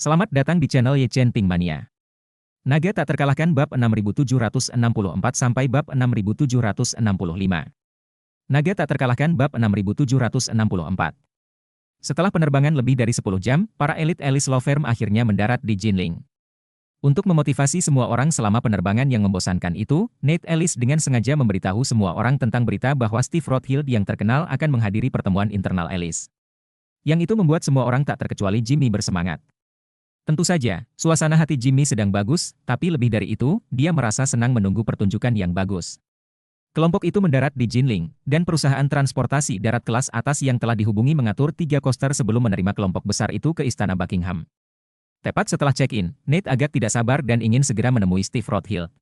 Selamat datang di channel Ye Chen Ping Mania. Naga tak terkalahkan bab 6764 sampai bab 6765. Naga tak terkalahkan bab 6764. Setelah penerbangan lebih dari 10 jam, para elit Alice Law Firm akhirnya mendarat di Jinling. Untuk memotivasi semua orang selama penerbangan yang membosankan itu, Nate Ellis dengan sengaja memberitahu semua orang tentang berita bahwa Steve Rothschild yang terkenal akan menghadiri pertemuan internal Alice. Yang itu membuat semua orang tak terkecuali Jimmy bersemangat. Tentu saja, suasana hati Jimmy sedang bagus, tapi lebih dari itu, dia merasa senang menunggu pertunjukan yang bagus. Kelompok itu mendarat di Jinling, dan perusahaan transportasi darat kelas atas yang telah dihubungi mengatur 3 koster sebelum menerima kelompok besar itu ke Istana Buckingham. Tepat setelah check-in, Nate agak tidak sabar dan ingin segera menemui Steve Rothschild.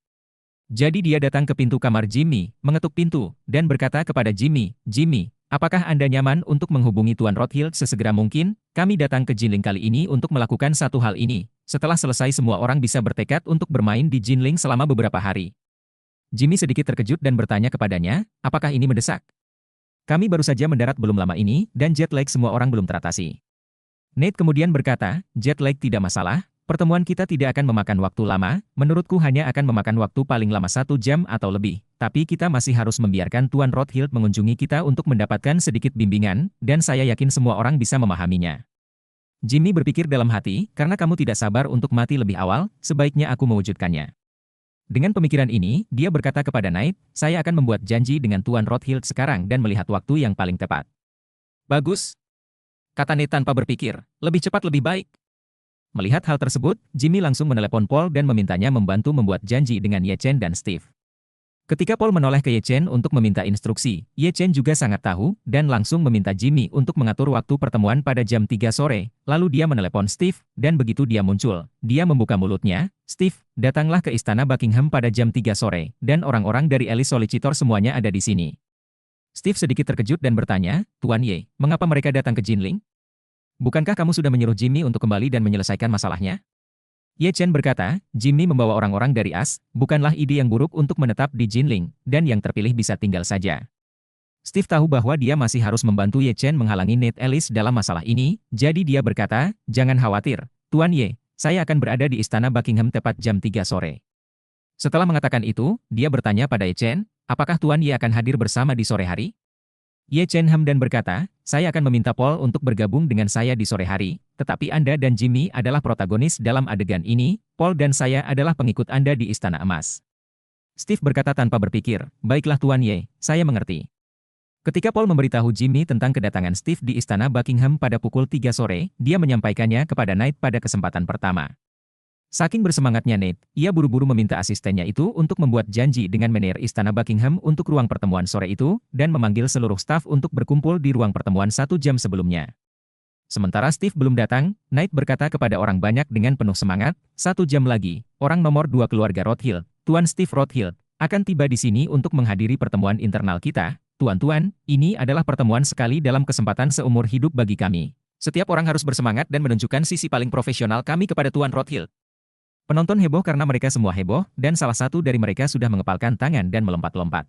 Jadi dia datang ke pintu kamar Jimmy, mengetuk pintu, dan berkata kepada Jimmy, "Jimmy, apakah Anda nyaman untuk menghubungi Tuan Rothschild sesegera mungkin? Kami datang ke Jinling kali ini untuk melakukan satu hal ini. Setelah selesai semua orang bisa bertekad untuk bermain di Jinling selama beberapa hari." Jimmy sedikit terkejut dan bertanya kepadanya, "Apakah ini mendesak? Kami baru saja mendarat belum lama ini, dan jet lag semua orang belum teratasi." Nate kemudian berkata, "Jet lag tidak masalah. Pertemuan kita tidak akan memakan waktu lama, menurutku hanya akan memakan waktu paling lama 1 jam atau lebih. Tapi kita masih harus membiarkan Tuan Rothschild mengunjungi kita untuk mendapatkan sedikit bimbingan, dan saya yakin semua orang bisa memahaminya." Jimmy berpikir dalam hati, karena kamu tidak sabar untuk mati lebih awal, sebaiknya aku mewujudkannya. Dengan pemikiran ini, dia berkata kepada Knight, "Saya akan membuat janji dengan Tuan Rothschild sekarang dan melihat waktu yang paling tepat." "Bagus," kata Nate tanpa berpikir, "lebih cepat lebih baik." Melihat hal tersebut, Jimmy langsung menelepon Paul dan memintanya membantu membuat janji dengan Ye Chen dan Steve. Ketika Paul menoleh ke Ye Chen untuk meminta instruksi, Ye Chen juga sangat tahu, dan langsung meminta Jimmy untuk mengatur waktu pertemuan pada jam 3 sore, lalu dia menelepon Steve, dan begitu dia muncul, dia membuka mulutnya, "Steve, datanglah ke Istana Buckingham pada jam 3 sore, dan orang-orang dari Alice Solicitor semuanya ada di sini." Steve sedikit terkejut dan bertanya, "Tuan Ye, mengapa mereka datang ke Jinling? Bukankah kamu sudah menyuruh Jimmy untuk kembali dan menyelesaikan masalahnya?" Ye Chen berkata, "Jimmy membawa orang-orang dari As, bukanlah ide yang buruk untuk menetap di Jinling, dan yang terpilih bisa tinggal saja." Steve tahu bahwa dia masih harus membantu Ye Chen menghalangi Nate Ellis dalam masalah ini, jadi dia berkata, "Jangan khawatir, Tuan Ye, saya akan berada di Istana Buckingham tepat jam 3 sore." Setelah mengatakan itu, dia bertanya pada Ye Chen, "Apakah Tuan Ye akan hadir bersama di sore hari?" Ye Chen hem dan berkata, "Saya akan meminta Paul untuk bergabung dengan saya di sore hari, tetapi Anda dan Jimmy adalah protagonis dalam adegan ini, Paul dan saya adalah pengikut Anda di Istana Emas." Steve berkata tanpa berpikir, "Baiklah Tuan Ye, saya mengerti." Ketika Paul memberitahu Jimmy tentang kedatangan Steve di Istana Buckingham pada pukul 3 sore, dia menyampaikannya kepada Knight pada kesempatan pertama. Saking bersemangatnya Nate, ia buru-buru meminta asistennya itu untuk membuat janji dengan manajer Istana Buckingham untuk ruang pertemuan sore itu, dan memanggil seluruh staf untuk berkumpul di ruang pertemuan 1 jam sebelumnya. Sementara Steve belum datang, Knight berkata kepada orang banyak dengan penuh semangat, "1 jam lagi, orang nomor 2 keluarga Rothschild, Tuan Steve Rothschild, akan tiba di sini untuk menghadiri pertemuan internal kita. Tuan-tuan, ini adalah pertemuan sekali dalam kesempatan seumur hidup bagi kami. Setiap orang harus bersemangat dan menunjukkan sisi paling profesional kami kepada Tuan Rothschild." Penonton heboh karena mereka semua heboh, dan salah satu dari mereka sudah mengepalkan tangan dan melompat-lompat.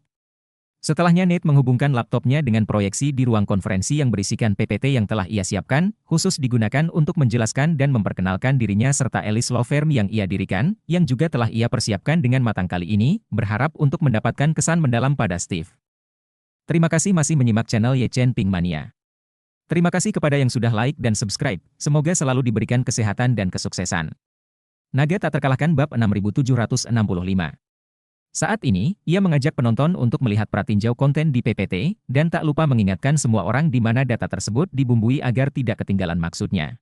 Setelahnya Nate menghubungkan laptopnya dengan proyeksi di ruang konferensi yang berisikan PPT yang telah ia siapkan, khusus digunakan untuk menjelaskan dan memperkenalkan dirinya serta Alice Law Firm yang ia dirikan, yang juga telah ia persiapkan dengan matang kali ini, berharap untuk mendapatkan kesan mendalam pada Steve. Terima kasih masih menyimak channel Ye Chen Ping Mania. Terima kasih kepada yang sudah like dan subscribe, semoga selalu diberikan kesehatan dan kesuksesan. Naga tak terkalahkan bab 6765. Saat ini, ia mengajak penonton untuk melihat pratinjau konten di PPT, dan tak lupa mengingatkan semua orang di mana data tersebut dibumbui agar tidak ketinggalan maksudnya.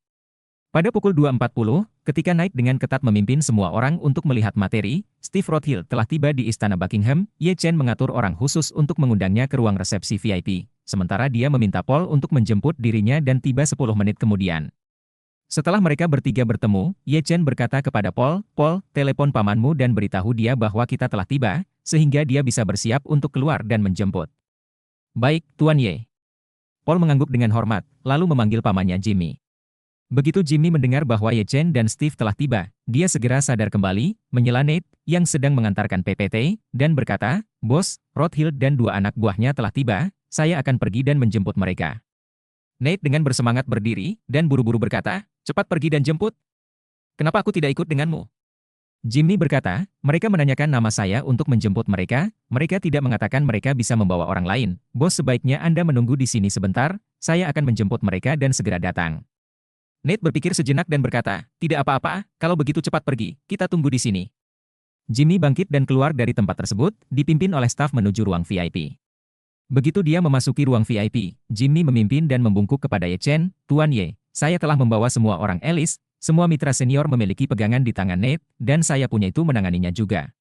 Pada pukul 2.40, ketika Knight dengan ketat memimpin semua orang untuk melihat materi, Steve Rothschild telah tiba di Istana Buckingham. Ye Chen mengatur orang khusus untuk mengundangnya ke ruang resepsi VIP, sementara dia meminta Paul untuk menjemput dirinya dan tiba 10 menit kemudian. Setelah mereka bertiga bertemu, Ye Chen berkata kepada Paul, "Paul, telepon pamanmu dan beritahu dia bahwa kita telah tiba, sehingga dia bisa bersiap untuk keluar dan menjemput." "Baik, Tuan Ye." Paul mengangguk dengan hormat, lalu memanggil pamannya Jimmy. Begitu Jimmy mendengar bahwa Ye Chen dan Steve telah tiba, dia segera sadar kembali, menyela Nate, yang sedang mengantarkan PPT, dan berkata, "Bos, Rothschild dan 2 anak buahnya telah tiba, saya akan pergi dan menjemput mereka." Nate dengan bersemangat berdiri, dan buru-buru berkata, "Cepat pergi dan jemput." Kenapa aku tidak ikut denganmu? Jimmy berkata, mereka menanyakan nama saya untuk menjemput mereka, mereka tidak mengatakan mereka bisa membawa orang lain. Bos, sebaiknya Anda menunggu di sini sebentar, saya akan menjemput mereka dan segera datang. Nate berpikir sejenak dan berkata, tidak apa-apa, kalau begitu cepat pergi, kita tunggu di sini. Jimmy bangkit dan keluar dari tempat tersebut, dipimpin oleh staf menuju ruang VIP. Begitu dia memasuki ruang VIP, Jimmy memimpin dan membungkuk kepada Ye Chen, Tuan Ye, saya telah membawa semua orang Alice, semua mitra senior memiliki pegangan di tangan Nate, dan saya punya itu menanganinya juga.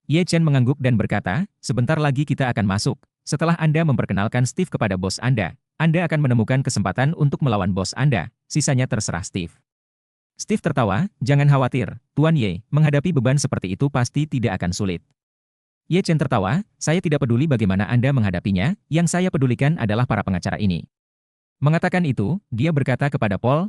Ye Chen mengangguk dan berkata, sebentar lagi kita akan masuk, setelah Anda memperkenalkan Steve kepada bos Anda akan menemukan kesempatan untuk melawan bos Anda, sisanya terserah Steve. Steve tertawa, jangan khawatir, Tuan Ye, menghadapi beban seperti itu pasti tidak akan sulit. Ye Chen tertawa, saya tidak peduli bagaimana Anda menghadapinya, yang saya pedulikan adalah para pengacara ini. Mengatakan itu, dia berkata kepada Paul,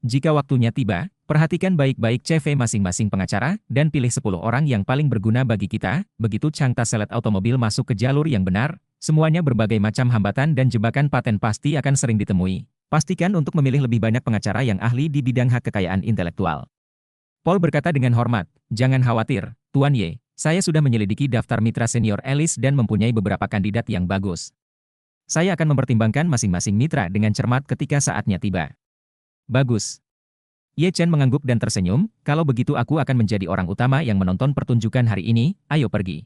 jika waktunya tiba, perhatikan baik-baik CV masing-masing pengacara, dan pilih 10 orang yang paling berguna bagi kita, begitu Chang Taselet otomobil masuk ke jalur yang benar, semuanya berbagai macam hambatan dan jebakan paten pasti akan sering ditemui. Pastikan untuk memilih lebih banyak pengacara yang ahli di bidang hak kekayaan intelektual. Paul berkata dengan hormat, jangan khawatir, Tuan Ye, saya sudah menyelidiki daftar mitra senior Alice dan mempunyai beberapa kandidat yang bagus. Saya akan mempertimbangkan masing-masing mitra dengan cermat ketika saatnya tiba. Bagus. Ye Chen mengangguk dan tersenyum, kalau begitu aku akan menjadi orang utama yang menonton pertunjukan hari ini, ayo pergi.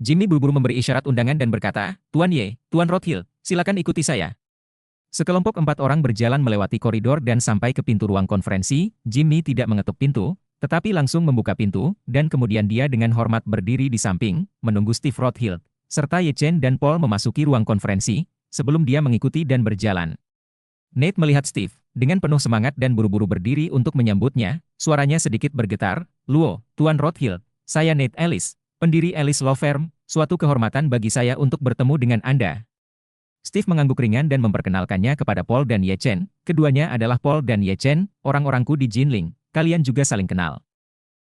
Jimmy buru-buru memberi isyarat undangan dan berkata, Tuan Ye, Tuan Rothhill, silakan ikuti saya. Sekelompok 4 orang berjalan melewati koridor dan sampai ke pintu ruang konferensi, Jimmy tidak mengetuk pintu, tetapi langsung membuka pintu, dan kemudian dia dengan hormat berdiri di samping, menunggu Steve Rothhill, serta Ye Chen dan Paul memasuki ruang konferensi, sebelum dia mengikuti dan berjalan. Nate melihat Steve, dengan penuh semangat dan buru-buru berdiri untuk menyambutnya, suaranya sedikit bergetar, Luo, Tuan Rothhill, saya Nate Ellis, pendiri Ellis Law Firm, suatu kehormatan bagi saya untuk bertemu dengan Anda. Steve mengangguk ringan dan memperkenalkannya kepada Paul dan Ye Chen, keduanya adalah Paul dan Ye Chen, orang-orangku di Jinling, kalian juga saling kenal.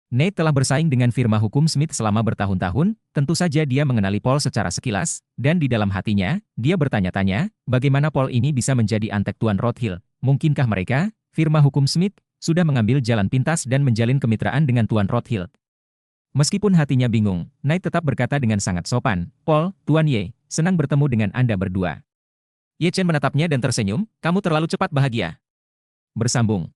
Nate telah bersaing dengan firma hukum Smith selama bertahun-tahun, tentu saja dia mengenali Paul secara sekilas, dan di dalam hatinya, dia bertanya-tanya, bagaimana Paul ini bisa menjadi antek Tuan Rothhill, mungkinkah mereka, firma hukum Smith, sudah mengambil jalan pintas dan menjalin kemitraan dengan Tuan Rothhill. Meskipun hatinya bingung, Nate tetap berkata dengan sangat sopan, Paul, Tuan Ye, senang bertemu dengan Anda berdua. Ye Chen menatapnya dan tersenyum, kamu terlalu cepat bahagia. Bersambung.